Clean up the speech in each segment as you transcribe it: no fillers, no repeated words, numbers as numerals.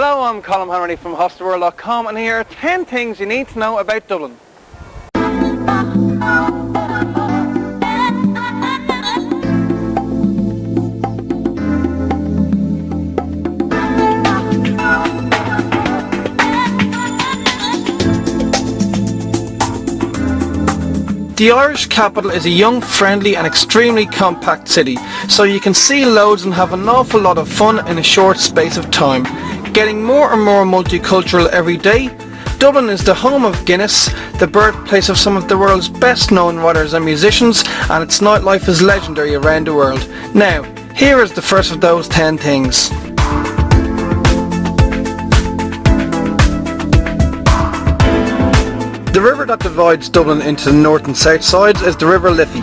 Hello, I'm Colin Hanratty from hostelworld.com, and here are 10 things you need to know about Dublin. The Irish capital is a young, friendly and extremely compact city, so you can see loads and have an awful lot of fun in a short space of time. Getting more and more multicultural every day, Dublin is the home of Guinness, the birthplace of some of the world's best known writers and musicians, and its nightlife is legendary around the world. Now, here is the first of those 10 things. The river that divides Dublin into the north and south sides is the River Liffey.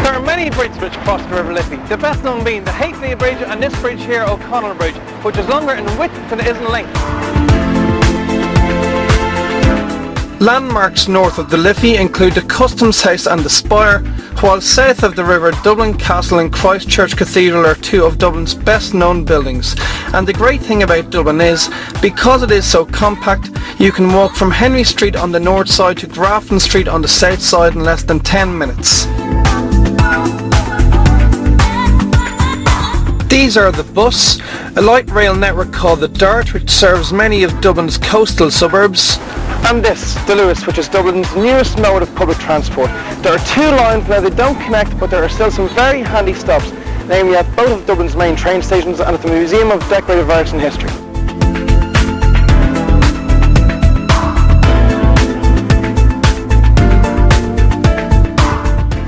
There are many bridges which cross the River Liffey, the best known being the Halfpenny Bridge and this bridge here, O'Connell Bridge, which is longer in width than it is in length. Landmarks north of the Liffey include the Customs House and the Spire, while south of the river Dublin Castle and Christ Church Cathedral are two of Dublin's best known buildings. And the great thing about Dublin is, because it is so compact, you can walk from Henry Street on the north side to Grafton Street on the south side in less than 10 minutes. These are the bus, a light rail network called the Dart, which serves many of Dublin's coastal suburbs. And this, the Lewis, which is Dublin's newest mode of public transport. There are two lines now, they don't connect, but there are still some very handy stops, namely at both of Dublin's main train stations and at the Museum of Decorative Arts and History.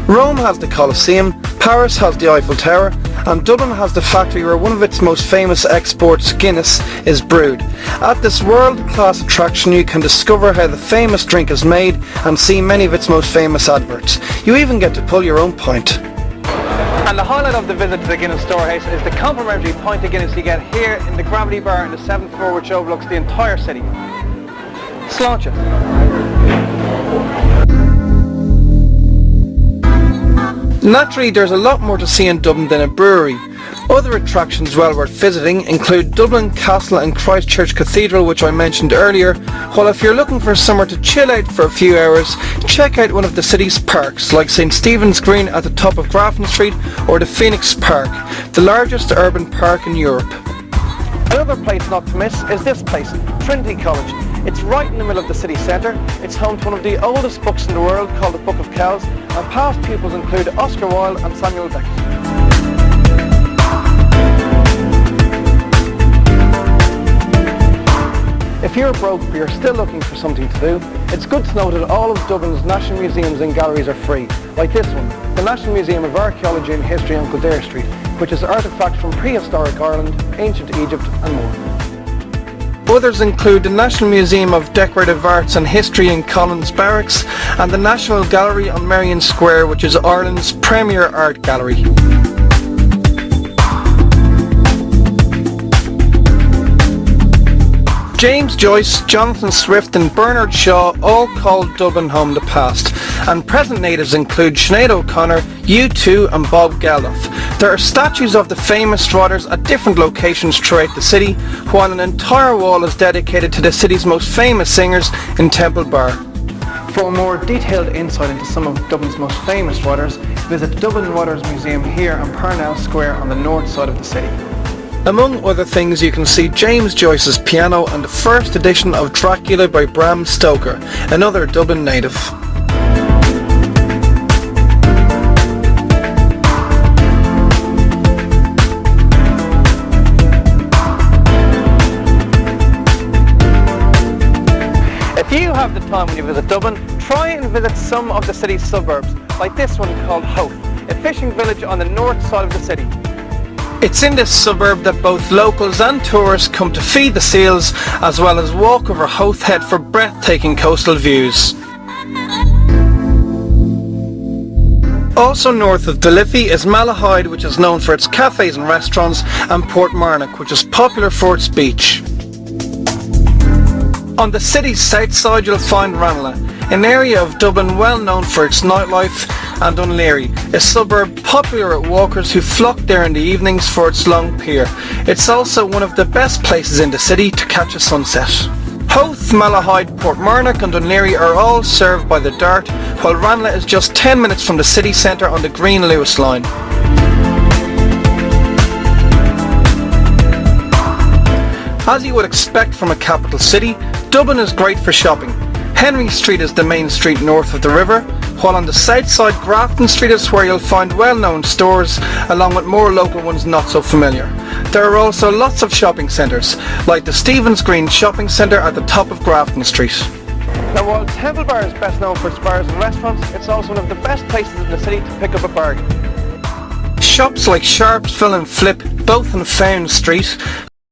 Rome has the Colosseum, Paris has the Eiffel Tower, and Dublin has the factory where one of its most famous exports, Guinness, is brewed. At this world-class attraction you can discover how the famous drink is made and see many of its most famous adverts. You even get to pull your own pint. And the highlight of the visit to the Guinness storehouse is the complimentary pint of Guinness you get here in the Gravity Bar on the 7th floor, which overlooks the entire city. Sláinte. Naturally, there's a lot more to see in Dublin than a brewery. Other attractions well worth visiting include Dublin Castle and Christ Church Cathedral, which I mentioned earlier, while if you're looking for somewhere to chill out for a few hours, check out one of the city's parks like St Stephen's Green at the top of Grafton Street or the Phoenix Park, the largest urban park in Europe. Another place not to miss is this place, Trinity College. It's right in the middle of the city centre. It's home to one of the oldest books in the world called the Book of Kells, and past pupils include Oscar Wilde and Samuel Beckett. If you're broke but you're still looking for something to do, it's good to know that all of Dublin's national museums and galleries are free, like this one, the National Museum of Archaeology and History on Kildare Street, which is artefacts from prehistoric Ireland, ancient Egypt and more. Others include the National Museum of Decorative Arts and History in Collins Barracks and the National Gallery on Merrion Square, which is Ireland's premier art gallery. James Joyce, Jonathan Swift and Bernard Shaw all called Dublin home the past, and present natives include Sinead O'Connor, U2 and Bob Geldof. There are statues of the famous writers at different locations throughout the city, while an entire wall is dedicated to the city's most famous singers in Temple Bar. For a more detailed insight into some of Dublin's most famous writers, visit the Dublin Writers Museum here on Parnell Square on the north side of the city. Among other things, you can see James Joyce's piano and the first edition of Dracula by Bram Stoker, another Dublin native. If you have the time when you visit Dublin, try and visit some of the city's suburbs, like this one called Howth, a fishing village on the north side of the city. It's in this suburb that both locals and tourists come to feed the seals, as well as walk over Howth Head for breathtaking coastal views. Also north of the Liffey is Malahide, which is known for its cafes and restaurants, and Portmarnock, which is popular for its beach. On the city's south side you'll find Ranelagh, an area of Dublin well known for its nightlife, and Dún Laoghaire, a suburb popular at walkers who flock there in the evenings for its long pier. It's also one of the best places in the city to catch a sunset. Howth, Malahide, Portmarnock and Dún Laoghaire are all served by the Dart, while Ranelagh is just 10 minutes from the city centre on the Green Lewis line. As you would expect from a capital city, Dublin is great for shopping. Henry Street is the main street north of the river, while on the south side Grafton Street is where you'll find well-known stores, along with more local ones not so familiar. There are also lots of shopping centres, like the Stephen's Green Shopping Centre at the top of Grafton Street. Now while Temple Bar is best known for its bars and restaurants, it's also one of the best places in the city to pick up a bargain. Shops like Sharps, Fill and Flip, both on Fowne Street,